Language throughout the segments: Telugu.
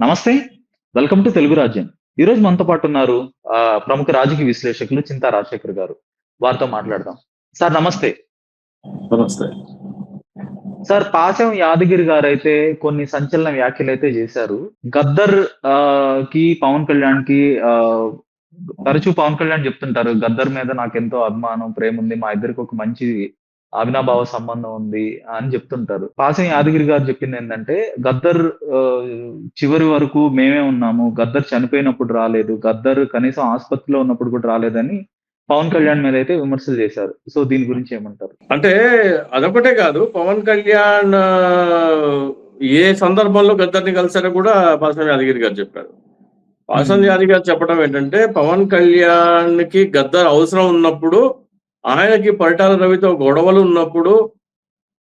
నమస్తే. వెల్కమ్ టు తెలుగు రాజ్యం. ఈరోజు మనతో పాటు ఉన్నారు ప్రముఖ రాజకీయ విశ్లేషకులు చింతా రాజశేఖర్ గారు. వారితో మాట్లాడదాం. సార్ నమస్తే. నమస్తే. సార్ పాశం యాదగిరి గారైతే కొన్ని సంచలన వ్యాఖ్యలైతే చేశారు. గద్దర్ కి పవన్ కళ్యాణ్‌కి తరచూ పవన్ కళ్యాణ్ చెప్తుంటారు. గద్దర్ మీద నాకెంతో అభిమానం, ప్రేముంది. మా ఇద్దరికి ఒక మంచి అవినాభావ సంబంధం ఉంది అని చెప్తుంటారు. పాశం యాదగిరి గారు చెప్పిందేంటంటే, గద్దర్ చివరి వరకు మేమే ఉన్నాము. గద్దర్ చనిపోయినప్పుడు రాలేదు. గద్దర్ కనీసం ఆసుపత్రిలో ఉన్నప్పుడు కూడా రాలేదని పవన్ కళ్యాణ్ మీద అయితే విమర్శలు చేశారు. సో దీని గురించి ఏమంటారు? అంటే అదొకటే కాదు, పవన్ కళ్యాణ్ ఏ సందర్భంలో గద్దర్ని కలిసారో కూడా పాశం యాదగిరి గారు చెప్పారు. పాశం యాదగిరి గారు చెప్పడం ఏంటంటే, పవన్ కళ్యాణ్ కి గద్దర్ అవసరం ఉన్నప్పుడు, ఆయనకి పరిటాల రవితో గొడవలు ఉన్నప్పుడు,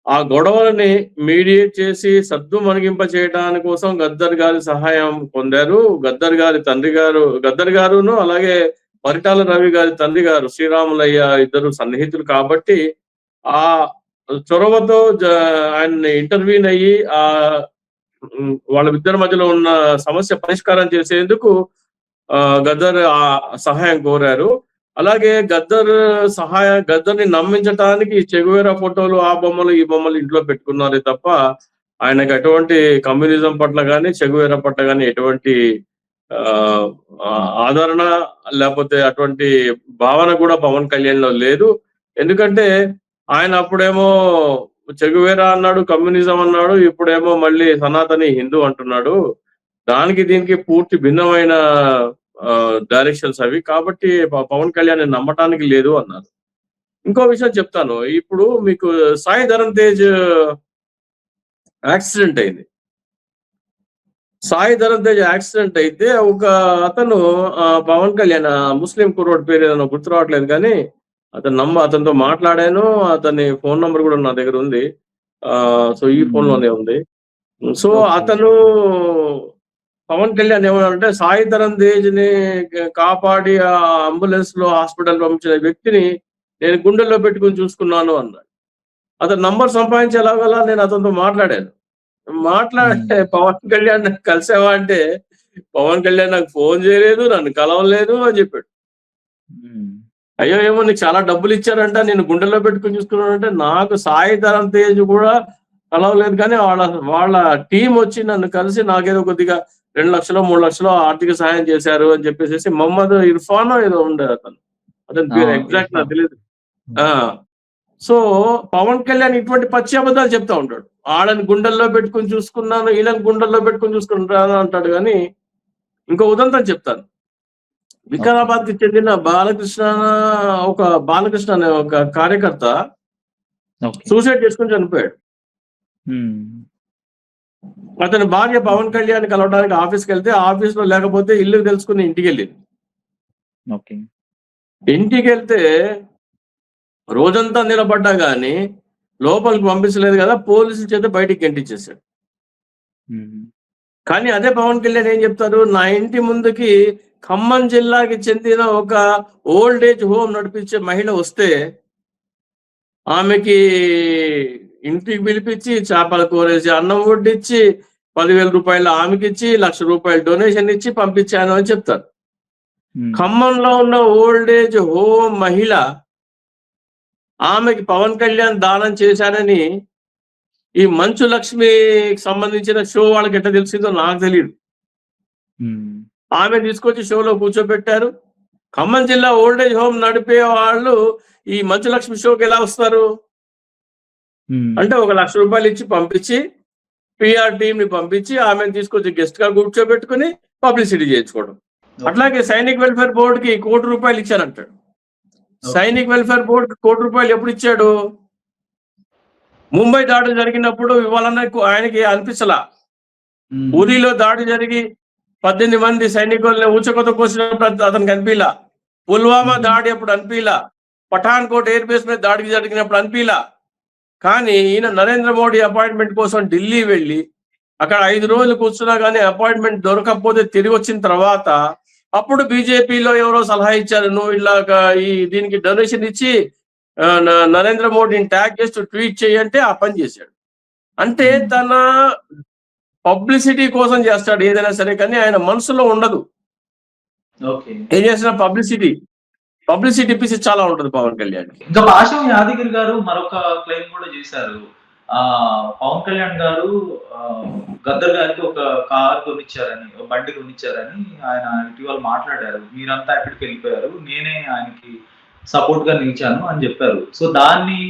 ఆ గొడవలని మీడియేట్ చేసి సద్దు మణిగింప చేయడానికి కోసం గద్దర్ గారి సహాయం పొందారు. గద్దర్ గారును అలాగే పరిటాల రవి గారి తండ్రి గారు శ్రీరాములయ్య ఇద్దరు సన్నిహితులు కాబట్టి ఆ చొరవతో ఆయన్ని ఇంటర్వ్యూన్ అయ్యి వాళ్ళిద్దరి మధ్యలో ఉన్న సమస్య పరిష్కారం చేసేందుకు గద్దర్ సహాయం కోరారు. అలాగే గద్దర్ని నమ్మించడానికి చెగువేరా ఫోటోలు, ఆ బొమ్మలు ఈ బొమ్మలు ఇంట్లో పెట్టుకున్నారే తప్ప ఆయనకు ఎటువంటి కమ్యూనిజం పట్ల కానీ చెగువేరా పట్ల కానీ ఎటువంటి ఆదరణ లేకపోతే అటువంటి భావన కూడా పవన్ కళ్యాణ్ లో లేదు. ఎందుకంటే ఆయన అప్పుడేమో చెగువేరా అన్నాడు, కమ్యూనిజం అన్నాడు, ఇప్పుడేమో మళ్ళీ సనాతని హిందూ అంటున్నాడు. దానికి దీనికి పూర్తి భిన్నమైన డైరెక్షన్స్ అవి. కాబట్టి పవన్ కళ్యాణ్ నమ్మటానికి లేదు అన్నారు. ఇంకో విషయం చెప్తాను. ఇప్పుడు మీకు సాయి ధరమ్ తేజ్ యాక్సిడెంట్ అయింది. సాయి ధరమ్ తేజ్ యాక్సిడెంట్ అయితే ఒక అతను పవన్ కళ్యాణ్ ముస్లిం కుర్రోడ్ పేరు ఏదైనా గుర్తు రావట్లేదు కానీ అతనితో మాట్లాడాను. అతని ఫోన్ నంబర్ కూడా నా దగ్గర ఉంది. సో ఈ ఫోన్ లోనే ఉంది. సో అతను పవన్ కళ్యాణ్ ఏమన్నారంటే, సాయి ధరమ్ తేజ్ ని కాపాడి ఆ అంబులెన్స్ లో హాస్పిటల్ పంపించిన వ్యక్తిని నేను గుండెల్లో పెట్టుకుని చూసుకున్నాను అన్నాడు. అతను నంబర్ సంపాదించేలాగలా నేను అతనితో మాట్లాడాను. మాట్లాడే పవన్ కళ్యాణ్ కలిసావా అంటే, పవన్ కళ్యాణ్ నాకు ఫోన్ చేయలేదు, నన్ను కలవలేదు అని చెప్పాడు. అయ్యో ఏమో నీకు చాలా డబ్బులు ఇచ్చారంట, నేను గుండెల్లో పెట్టుకుని చూసుకున్నానంటే, నాకు సాయి ధరమ్ తేజ్ కూడా కలవలేదు కానీ వాళ్ళ టీం వచ్చి నన్ను కలిసి నాకేదో కొద్దిగా 2 లక్షలు 3 లక్షలు ఆర్థిక సహాయం చేశారు అని చెప్పేసి మొహమ్మద్ ఇర్ఫాన్ ఏదో ఉండే అతని పేరు ఎగ్జాక్ట్ నాకు తెలియదు. సో పవన్ కళ్యాణ్ ఇటువంటి పచ్చి అబద్ధాలు చెప్తా ఉంటాడు. ఆడని గుండెల్లో పెట్టుకుని చూసుకున్నాను, వీళ్ళని గుండెల్లో పెట్టుకుని చూసుకుంటాను అంటాడు. కానీ ఇంకో ఉదంతం చెప్తాను. వికారాబాద్ కి చెందిన బాలకృష్ణ అనే ఒక కార్యకర్త సూసైడ్ చేసుకుని చనిపోయాడు. అతని భార్య పవన్ కళ్యాణ్ కలవడానికి ఆఫీస్కి వెళ్తే ఆఫీస్ లో లేకపోతే ఇల్లు తెలుసుకుని ఇంటికి వెళ్ళింది. ఇంటికి వెళ్తే రోజంతా నిలబడ్డా గానీ లోపలికి పంపించలేదు కదా, పోలీసుల చేత బయటికి గెంటించేశాడు. కానీ అదే పవన్ కళ్యాణ్ ఏం చెప్తారు, నా ఇంటి ముందుకి ఖమ్మం జిల్లాకి చెందిన ఒక ఓల్డ్ ఏజ్ హోమ్ నడిపించే మహిళ వస్తే ఆమెకి ఇంటికి పిలిపించి చేపల కూరేసి అన్నం వడ్డిచ్చి 10,000 రూపాయలు ఆమెకి ఇచ్చి 1,00,000 రూపాయలు డొనేషన్ ఇచ్చి పంపించాను అని చెప్తారు. ఖమ్మంలో ఉన్న ఓల్డ్ ఏజ్ హోమ్ మహిళ ఆమెకి పవన్ కళ్యాణ్ దానం చేశారని ఈ మంచు లక్ష్మికి సంబంధించిన షో వాళ్ళకి ఎట్లా తెలిసిందో నాకు తెలియదు. ఆమె తీసుకొచ్చి షోలో కూర్చోబెట్టారు. ఖమ్మం జిల్లా ఓల్డ్ ఏజ్ హోమ్ నడిపే వాళ్ళు ఈ మంచు లక్ష్మి షోకి ఎలా వస్తారు అంటే, 1,00,000 రూపాయలు ఇచ్చి పంపించి పిఆర్ టీమ్ ని పంపించి ఆమెను తీసుకొచ్చి గెస్ట్ గా కూర్చోబెట్టుకుని పబ్లిసిటీ చేయించుకోవడం. అట్లాగే సైనిక్ వెల్ఫేర్ బోర్డు కి 1 కోటి రూపాయలు ఇచ్చారంటాడు. సైనిక్ వెల్ఫేర్ బోర్డు 1 కోటి రూపాయలు ఎప్పుడు ఇచ్చాడు? ముంబై దాడి జరిగినప్పుడు ఇవ్వాలన్న ఆయనకి అనిపించలా. ఉరిలో దాడి జరిగి 18 మంది సైనికుల్ని ఊచకొత కోసినప్పుడు అతనికి అనిపిలా. పుల్వామా దాడి అప్పుడు అనిపిలా. పఠాన్ కోట్ ఎయిర్ బేస్ మీద దాడికి జరిగినప్పుడు అనిపిలా. కానీ ఈయన నరేంద్ర మోడీ అపాయింట్మెంట్ కోసం ఢిల్లీ వెళ్ళి అక్కడ 5 రోజులు కూర్చున్నా కానీ అపాయింట్మెంట్ దొరకకపోతే తిరిగి వచ్చిన తర్వాత అప్పుడు బీజేపీలో ఎవరో సలహా ఇచ్చారు, నువ్వు ఇలాగా దీనికి డొనేషన్ ఇచ్చి నరేంద్ర మోడీని ట్యాగ్ చేస్తూ ట్వీట్ చేయంటే ఆ పని చేశాడు. అంటే తన పబ్లిసిటీ కోసం చేస్తాడు ఏదైనా సరే, కానీ ఆయన మనసులో ఉండదు. ఓకే. ఏం చేసినా పబ్లిసిటీ పిచ్చి చాలా ఉంటుంది పవన్ కళ్యాణ్. ఇంకా పాశం యాదగిరి గారు మరొక క్లెయిమ్ కూడా చేశారు. పవన్ కళ్యాణ్ గారు గద్దర్ గారికి ఒక కార్ కొనిచ్చారని, ఒక బండి కొనిచ్చారని ఆయన ఇటీవల మాట్లాడారు. మీరంతా ఎక్కడికెళ్ళిపోయారు, నేనే ఆయనకి సపోర్ట్‌గా నిలిచాను అని జెప్పారు. సో దాన్ని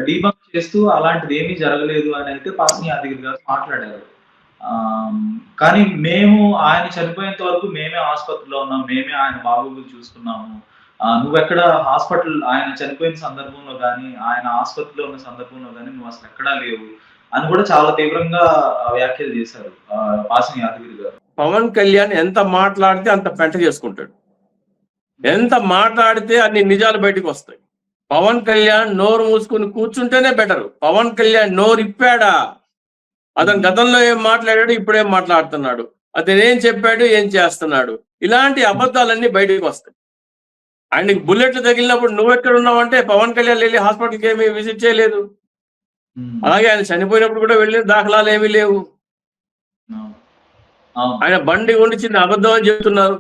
డీబంక్ చేస్తూ అలాంటిదేమీ జరగలేదు అని అయితే పాసం యాదగిరి గారు మాట్లాడారు. కానీ మేము ఆయన చనిపోయేంత వరకు మేమే ఆసుపత్రిలో ఉన్నాం. మేమే ఆయన బాగోగులు చూసుకున్నాము. నువ్వెక్కడ ఆయన చనిపోయిన సందర్భంలో గాని, ఆయన ఆసుపత్రిలో ఉన్న సందర్భంలో గాని నువ్వసలెక్కడా లేవు అని కూడా చాలా తీవ్రంగా వ్యాఖ్యలు చేశారు పాసం యాదగిరి గారు. పవన్ కళ్యాణ్ ఎంత మాట్లాడితే అంత పెంట చేసుకుంటాడు. ఎంత మాట్లాడితే అన్ని నిజాలు బయటకు వస్తాయి. పవన్ కళ్యాణ్ నోరు మూసుకుని కూర్చుంటేనే బెటర్. పవన్ కళ్యాణ్ నోరు ఇప్పాడా, అతను గతంలో ఏం మాట్లాడాడు, ఇప్పుడేం మాట్లాడుతున్నాడు, అతను ఏం చెప్పాడు, ఏం చేస్తున్నాడు, ఇలాంటి అబద్ధాలన్నీ బయటకు వస్తాయి. ఆయనకి బుల్లెట్లు తగిలినప్పుడు నువ్వెక్కడ ఉన్నావంటే పవన్ కళ్యాణ్ వెళ్ళి హాస్పిటల్కి ఏమీ విజిట్ చేయలేదు. అలాగే ఆయన చనిపోయినప్పుడు కూడా వెళ్ళిన దాఖలాలు ఏమీ లేవు. ఆయన బండి కొనిచ్చింది అబద్ధం అని చెప్తున్నారు.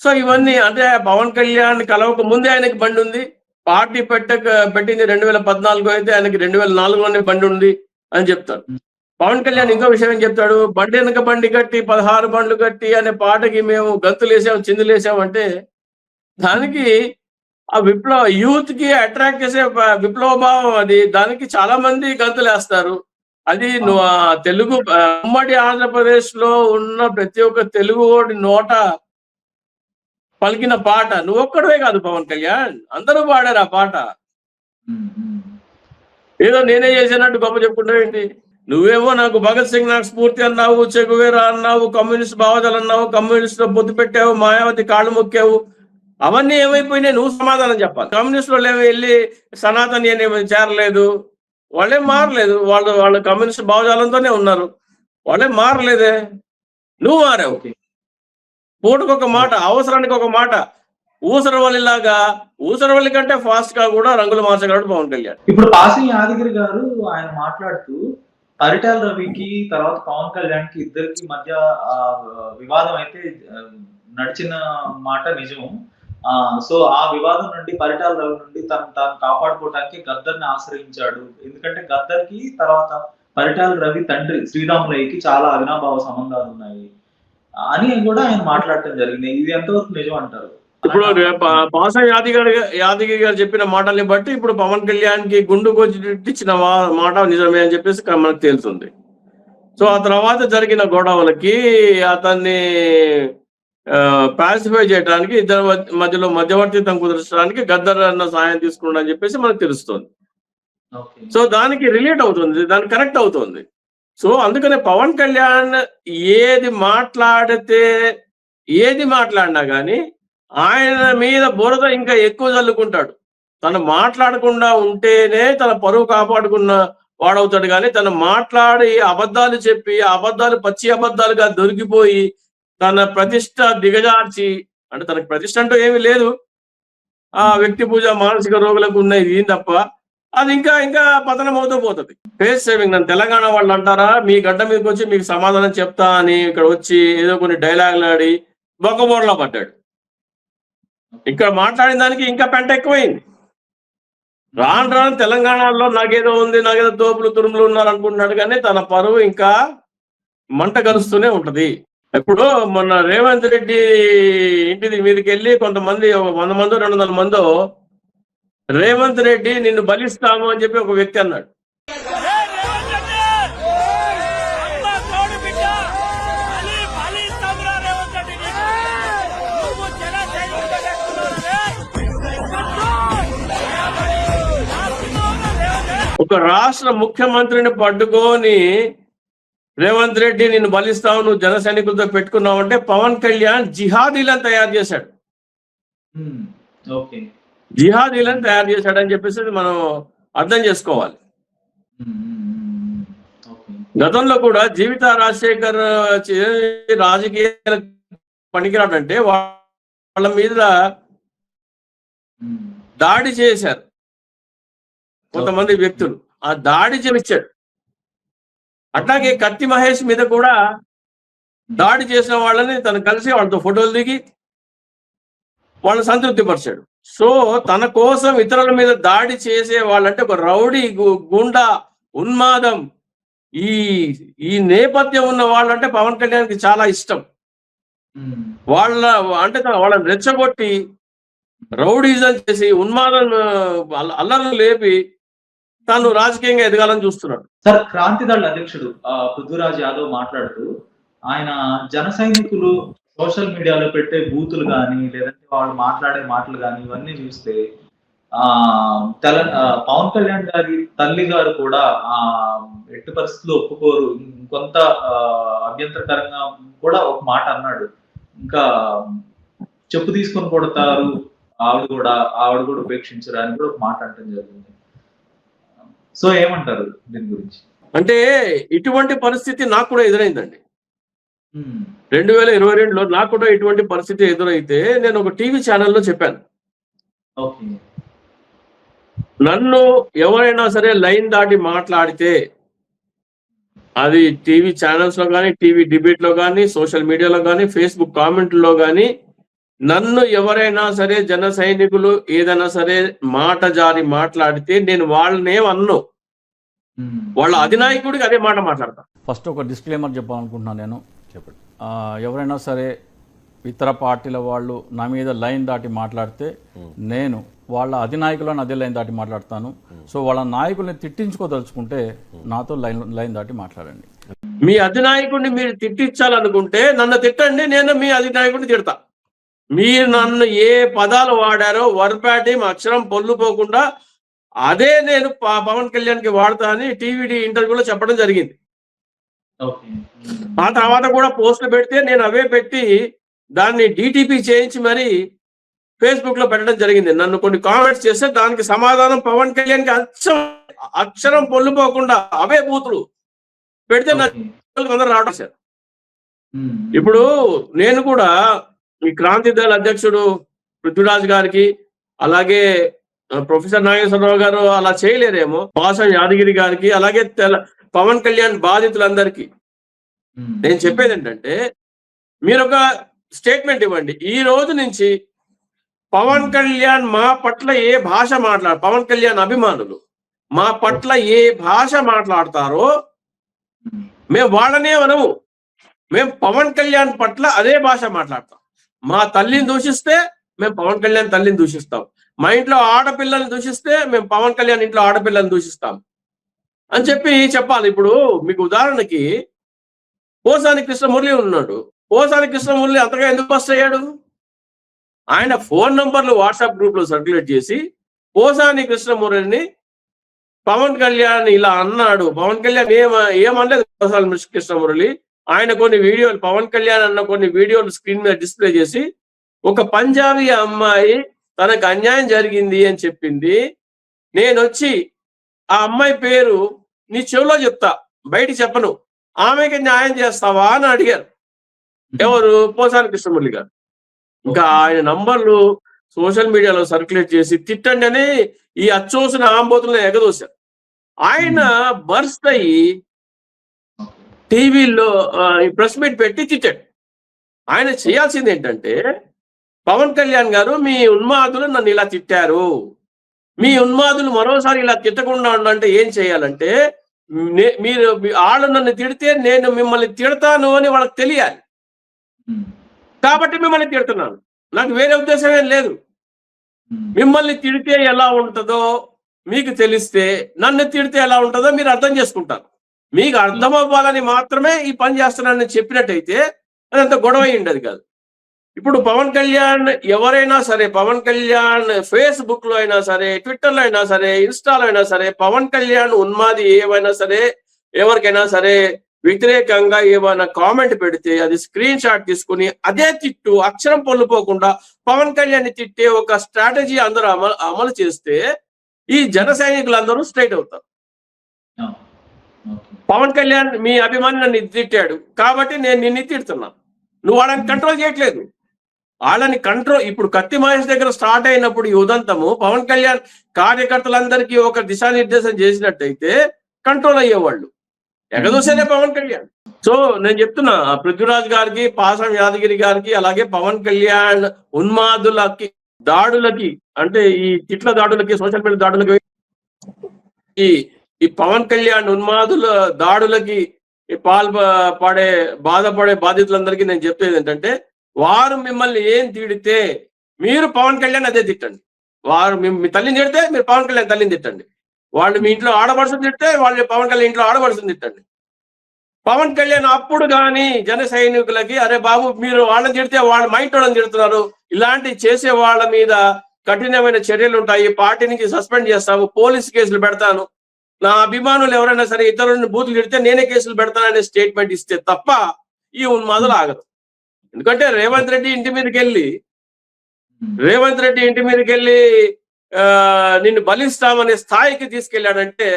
సో ఇవన్నీ అంటే పవన్ కళ్యాణ్ కలవక ముందే ఆయనకి బండి ఉంది. పార్టీ పెట్టింది 2014 అయితే ఆయనకి 2004లోనే బండి ఉంది అని చెప్తాడు. పవన్ కళ్యాణ్ ఇంకో విషయం ఏం చెప్తాడు, బండి వెనక బండి కట్టి 16 బండ్లు కట్టి అనే పాటకి మేము గంతులేసాం చిందులేసాం అంటే దానికి ఆ యూత్ కి అట్రాక్ట్ చేసే విప్లవ భావం అది. దానికి చాలా మంది గంతులేస్తారు. అది తెలుగు ఉమ్మడి ఆంధ్రప్రదేశ్ లో ఉన్న ప్రతి ఒక్క తెలుగు వాడి నోట పలికిన పాట. నువ్వు ఒక్కడవే కాదు పవన్ కళ్యాణ్, అందరూ పాడారు ఆ పాట. ఏదో నేనే చేసినట్టు గొప్ప చెప్పుకుంటావు ఏంటి? నువ్వేమో నాకు భగత్ సింగ్ నాకు స్ఫూర్తి అన్నావు, చెగువేరా అన్నావు, కమ్యూనిస్ట్ భావజాలు అన్నావు, కమ్యూనిస్ట్ లో పొత్తు పెట్టావు, మాయావతి కాళ్ళు మొక్కావు. అవన్నీ ఏమైపోయినాయి, నువ్వు సమాధానం చెప్పాలి. కమ్యూనిస్టులు ఏమి వెళ్ళి సనాతని అని చేరలేదు, వాళ్ళేం మారలేదు. వాళ్ళు కమ్యూనిస్ట్ భావజాలంతోనే ఉన్నారు, వాళ్ళేం మారలేదే. నువ్వు మారావు. పూటకొక మాట, అవసరానికి ఒక మాట. ఊసరవల్లి కంటే ఫాస్ట్ గా కూడా రంగులు మార్చగలడు పవన్ కళ్యాణ్. ఇప్పుడు పాసం యాదగిరి గారు ఆయన మాట్లాడుతూ పరిటాల రవికి తర్వాత పవన్ కళ్యాణ్ కి ఇద్దరికి మధ్య వివాదం అయితే నడిచిన మాట నిజం. సో ఆ వివాదం నుండి పరిటాల రవి నుండి తాను కాపాడుకోవడానికి గద్దర్ని ఆశ్రయించాడు. ఎందుకంటే గద్దర్కి తర్వాత పరిటాల రవి తండ్రి శ్రీరాములయ్యకి చాలా అవినాభావ సంబంధాలు ఉన్నాయి అని కూడా ఆయన మాట్లాడటం జరిగింది. ఇది ఎంతవరకు నిజం అంటారు? ఇప్పుడు పాసం యాదగిరి గారు చెప్పిన మాటల్ని బట్టి ఇప్పుడు పవన్ కళ్యాణ్ కి గుండు కొట్టించిన మాట నిజమే అని చెప్పేసి మనకు తెలుస్తుంది. సో ఆ తర్వాత జరిగిన గొడవలకి అతన్ని పాసిఫై చేయడానికి ఇద్దరు మధ్యలో మధ్యవర్తిత్వం కుదర్చడానికి గద్దర్ అన్న సాయం తీసుకున్నాడు అని చెప్పేసి మనకు తెలుస్తుంది. సో దానికి రిలేట్ అవుతుంది, దానికి కనెక్ట్ అవుతుంది. సో అందుకనే పవన్ కళ్యాణ్ ఏది మాట్లాడినా కానీ ఆయన మీద బురద ఇంకా ఎక్కువ చల్లుకుంటాడు. తను మాట్లాడకుండా ఉంటేనే తన పరువు కాపాడుకున్న వాడవుతాడు. కానీ తను మాట్లాడి అబద్ధాలు చెప్పి అబద్ధాలు పచ్చి అబద్ధాలుగా దొరికిపోయి తన ప్రతిష్ట దిగజార్చి, అంటే తనకు ప్రతిష్ట అంటూ ఏమీ లేదు, ఆ వ్యక్తి పూజ మానసిక రోగులకు ఉన్నది తప్ప అది ఇంకా పతనం అవుతూ పోతుంది. Face saving. నన్ను తెలంగాణ వాళ్ళు అంటారా, మీ గడ్డ మీదకి వచ్చి మీకు సమాధానం చెప్తా అని ఇక్కడ వచ్చి ఏదో కొన్ని డైలాగులు ఆడి బొక్కబోర్లా పడ్డాడు. ఇక్కడ మాట్లాడిన దానికి ఇంకా పెంట ఎక్కువైంది. రాను తెలంగాణలో నాకేదో ఉంది, నాకేదో తోపులు తురుములు ఉన్నారు అనుకుంటున్నాడు, కానీ తన పరువు ఇంకా మంట కలుస్తూనే ఉంటది. ఇప్పుడు మొన్న రేవంత్ రెడ్డి ఇంటి మీదకి వెళ్ళి కొంతమంది 100 మందో 200 మందో రేవంత్ రెడ్డి నిన్ను బలిస్తాము అని చెప్పి ఒక వ్యక్తి అన్నాడు. ఒక రాష్ట్ర ముఖ్యమంత్రిని పట్టుకొని రేవంత్ రెడ్డి నిన్ను బలిస్తావు, నువ్వు జన సైనికులతో పెట్టుకున్నావు అంటే పవన్ కళ్యాణ్ జిహాదీలను తయారు చేశాడు. జిహాదీలను తయారు చేశాడని చెప్పేసి మనం అర్థం చేసుకోవాలి. గతంలో కూడా జీవిత రాజశేఖర్ రాజకీయ పనికిరాడంటే వాళ్ళ మీద దాడి చేశారు కొంతమంది వ్యక్తులు. ఆ దాడి చేయించాడు. అట్లాగే కత్తి మహేష్ మీద కూడా దాడి చేసిన వాళ్ళని తను కలిసి వాళ్ళతో ఫోటోలు దిగి వాళ్ళని సంతృప్తిపరిచాడు. సో తన కోసం ఇతరుల మీద దాడి చేసే వాళ్ళంటే ఒక రౌడీ, గుండా, ఉన్మాదం, ఈ ఈ నేపథ్యం ఉన్న వాళ్ళంటే పవన్ కళ్యాణ్కి చాలా ఇష్టం. అంటే వాళ్ళని రెచ్చగొట్టి రౌడీజం చేసి ఉన్మాదం అల్లర్లు లేపి తాను రాజకీయంగా ఎదగాలని చూస్తున్నాడు. సార్, క్రాంతిదళ అధ్యక్షుడు పృథ్వీరాజ్ యాదవ్ మాట్లాడుతూ ఆయన జన సైనికులు సోషల్ మీడియాలో పెట్టే బూతులు కానీ లేదంటే వాళ్ళు మాట్లాడే మాటలు కానీ ఇవన్నీ చూస్తే పవన్ కళ్యాణ్ గారి తల్లి గారు కూడా ఎట్టి పరిస్థితుల్లో ఒప్పుకోరు, కొంత అభ్యంతరకరంగా కూడా ఒక మాట అన్నాడు. ఇంకా చెప్పు తీసుకొని కొడతారు, ఆవిడ కూడా ఉపేక్షించరు అని కూడా ఒక మాట అంటం జరిగింది. సో ఏమంటారు దీని గురించి? అంటే ఇటువంటి పరిస్థితి నాకు కూడా ఎదురైందండి. 2022లో నాకు కూడా ఇటువంటి పరిస్థితి ఎదురైతే నేను ఒక టీవీ ఛానల్లో చెప్పాను, నన్ను ఎవరైనా సరే లైన్ దాటి మాట్లాడితే అది టీవీ ఛానల్స్ లో కానీ, టీవీ డిబేట్ లో కానీ, సోషల్ మీడియాలో కానీ, ఫేస్బుక్ కామెంట్లో కానీ నన్ను ఎవరైనా సరే జన సైనికులు ఏదైనా సరే మాట జారి మాట్లాడితే నేను వాళ్ళనేమన్ను, వాళ్ళ అధినాయకుడికి అదే మాట మాట్లాడతా. ఫస్ట్ ఒక డిస్క్లైమర్ చెప్పాలనుకుంటున్నాను నేను. చెప్పండి. ఎవరైనా సరే ఇతర పార్టీల వాళ్ళు నా మీద లైన్ దాటి మాట్లాడితే నేను వాళ్ళ అధినాయకులను అదే లైన్ దాటి మాట్లాడతాను. సో వాళ్ళ నాయకుల్ని తిట్టించుకోదలుచుకుంటే నాతో లైన్ దాటి మాట్లాడండి. మీ అధినాయకుడిని మీరు తిట్టించాలనుకుంటే నన్ను తిట్టండి, నేను మీ అధినాయకుడిని తిడతా. మీరు నన్ను ఏ పదాలు వాడారో వర్బాటిం అక్షరం పొల్లుపోకుండా అదే నేను పవన్ కళ్యాణ్కి వాడతా అని టీవీ ఇంటర్వ్యూలో చెప్పడం జరిగింది. ఆ తర్వాత కూడా పోస్టులు పెడితే నేను అవే పెట్టి దాన్ని డిటిపి చేయించి మరి ఫేస్బుక్ లో పెట్టడం జరిగింది. నన్ను కొన్ని కామెంట్స్ చేస్తే దానికి సమాధానం పవన్ కళ్యాణ్కి అక్షరం పొల్లుపోకుండా అవే బూతులు పెడితే అందరూ రావడం సార్. ఇప్పుడు నేను కూడా ఈ క్రాంతిదళ అధ్యక్షుడు పృథ్వీరాజ్ గారికి, అలాగే ప్రొఫెసర్ నాగేశ్వరరావు గారు అలా చేయలేరేమో, పాసం యాదగిరి గారికి, అలాగే పవన్ కళ్యాణ్ బాధితులందరికీ నేను చెప్పేది ఏంటంటే, మీరు ఒక స్టేట్మెంట్ ఇవ్వండి. ఈ రోజు నుంచి పవన్ కళ్యాణ్ మా పట్ల ఏ భాష పవన్ కళ్యాణ్ అభిమానులు మా పట్ల ఏ భాష మాట్లాడతారో మేము వాళ్ళనే అనము, మేము పవన్ కళ్యాణ్ పట్ల అదే భాష మాట్లాడతాం. మా తల్లిని దూషిస్తే మేము పవన్ కళ్యాణ్ తల్లిని దూషిస్తాం, మా ఇంట్లో ఆడపిల్లల్ని దూషిస్తే మేము పవన్ కళ్యాణ్ ఇంట్లో ఆడపిల్లల్ని దూషిస్తాం అని చెప్పాలి. ఇప్పుడు మీకు ఉదాహరణకి పోసాని కృష్ణమురళి ఉన్నాడు. పోసాని కృష్ణమురళి అంతగా ఎందుకు బస్ అయ్యాడు? ఆయన ఫోన్ నంబర్లు వాట్సాప్ గ్రూప్ లో సర్క్యులేట్ చేసి పోసాని కృష్ణమురళిని పవన్ కళ్యాణ్ ఇలా అన్నాడు, పవన్ కళ్యాణ్ ఏమనలేదు పోసాని కృష్ణమురళి. ఆయన కొన్ని వీడియోలు, పవన్ కళ్యాణ్ అన్న కొన్ని వీడియోలు స్క్రీన్ మీద డిస్ప్లే చేసి ఒక పంజాబీ అమ్మాయి తనకు అన్యాయం జరిగింది అని చెప్పింది, నేను వచ్చి ఆ అమ్మాయి పేరు నీ చెవిలో చెప్తా, బయటికి చెప్పను, ఆమెకి న్యాయం చేస్తావా అని అడిగారు. ఎవరు? పోసాని కృష్ణమురళి గారు. ఇంకా ఆయన నంబర్లు సోషల్ మీడియాలో సర్క్యులేట్ చేసి తిట్టండి అని ఈ అచ్చోసిన ఆంబోతులను ఎగదోశారు. ఆయన బర్స్ట్ అయ్యి టీవీలో ప్రెస్ మీట్ పెట్టి తిట్టాడు. ఆయన చేయాల్సింది ఏంటంటే, పవన్ కళ్యాణ్ గారు మీ ఉన్మాదులు నన్ను ఇలా తిట్టారు, మీ ఉన్మాదులు మరోసారి ఇలా తిట్టకుండా ఉండాలంటే ఏం చేయాలంటే, మీరు వాళ్ళు నన్ను తిడితే నేను మిమ్మల్ని తిడతాను అని వాళ్ళకి తెలియాలి. కాబట్టి మిమ్మల్ని తిడుతున్నాను, నాకు వేరే ఉద్దేశం ఏం లేదు. మిమ్మల్ని తిడితే ఎలా ఉంటుందో మీకు తెలిస్తే నన్ను తిడితే ఎలా ఉంటుందో మీరు అర్థం చేసుకుంటారు. మీకు అర్థం అవ్వాలని మాత్రమే ఈ పని చేస్తున్నానని చెప్పినట్టయితే అదంత గొడవ ఉండదు కాదు. ఇప్పుడు పవన్ కళ్యాణ్ ఎవరైనా సరే, పవన్ కళ్యాణ్ ఫేస్బుక్ లో అయినా సరే, ట్విట్టర్లో అయినా సరే, ఇన్స్టాలో అయినా సరే, పవన్ కళ్యాణ్ ఉన్మాది ఏమైనా సరే, ఎవరికైనా సరే వ్యతిరేకంగా ఏమైనా కామెంట్ పెడితే అది స్క్రీన్ షాట్ తీసుకుని అదే తిట్టు అక్షరం పొల్లుపోకుండా పవన్ కళ్యాణ్ తిట్టే ఒక స్ట్రాటజీ అందరూ అమలు చేస్తే ఈ జన సైనికులందరూ స్ట్రైట్ అవుతారు. పవన్ కళ్యాణ్ మీ అభిమాని నన్ను తిట్టాడు కాబట్టి నేను నిన్ను తిడుతున్నాను, నువ్వు వాళ్ళని కంట్రోల్ చేయట్లేదు. వాళ్ళని కంట్రోల్ ఇప్పుడు కత్తి మహేష్ దగ్గర స్టార్ట్ అయినప్పుడు ఈ ఉదంతము పవన్ కళ్యాణ్ కార్యకర్తలందరికీ ఒక దిశానిర్దేశం చేసినట్టయితే కంట్రోల్ అయ్యేవాళ్ళు. ఎగదోసేదే పవన్ కళ్యాణ్. సో నేను చెప్తున్నా పృథ్వీరాజ్ గారికి, పాసం యాదగిరి గారికి, అలాగే పవన్ కళ్యాణ్ ఉన్మాదులకి, దాడులకి, అంటే ఈ తిట్ల దాడులకి, సోషల్ మీడియా దాడులకి, ఈ ఈ పవన్ కళ్యాణ్ ఉన్మాదుల దాడులకి పాడే బాధపడే బాధితులందరికీ నేను చెప్పేది ఏంటంటే, వారు మిమ్మల్ని ఏం తిడితే మీరు పవన్ కళ్యాణ్ అదే తిట్టండి. వారు మీ తల్లిని తిడితే మీరు పవన్ కళ్యాణ్ తల్లిని తిట్టండి. వాళ్ళు మీ ఇంట్లో ఆడపడుచుని తిడితే వాళ్ళు పవన్ కళ్యాణ్ ఇంట్లో ఆడపడుచుని తిట్టండి. పవన్ కళ్యాణ్ అప్పుడు కానీ జన సైనికులకి, అరే బాబు మీరు వాళ్ళని తిడితే వాళ్ళ మా ఇంట్లో వాళ్ళని తిడుతున్నారు, ఇలాంటి చేసే వాళ్ళ మీద కఠినమైన చర్యలు ఉంటాయి, పార్టీ నుంచి సస్పెండ్ చేస్తాము, పోలీసు కేసులు పెడతాను, నా అభిమానులు ఎవరైనా సరే ఇతరులను బూతులు తిడితే నేనే కేసులు పెడతాననే స్టేట్మెంట్ ఇస్తే తప్ప ఈ ఉన్మాదులు ఆగదు. ఎందుకంటే రేవంత్ రెడ్డి ఇంటి మీదకి వెళ్ళి నిన్ను బలిస్తామనే స్థాయికి తీసుకెళ్లాడంటే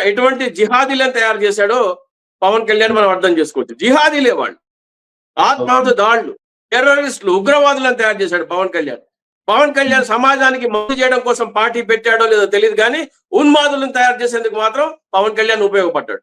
ఎటువంటి జిహాదీలను తయారు చేశాడో పవన్ కళ్యాణ్ మనం అర్థం చేసుకోవచ్చు. జిహాదీలే వాళ్ళు, ఆత్మాహుత దాడులు, టెర్రరిస్టులు, ఉగ్రవాదులను తయారు చేశాడు పవన్ కళ్యాణ్. పవన్ కళ్యాణ్ సమాజానికి మంచి చేయడం కోసం పార్టీ పెట్టాడో లేదో తెలియదు కానీ ఉన్మాదులను తయారు చేసేందుకు మాత్రం పవన్ కళ్యాణ్ ఉపయోగపడ్డాడు.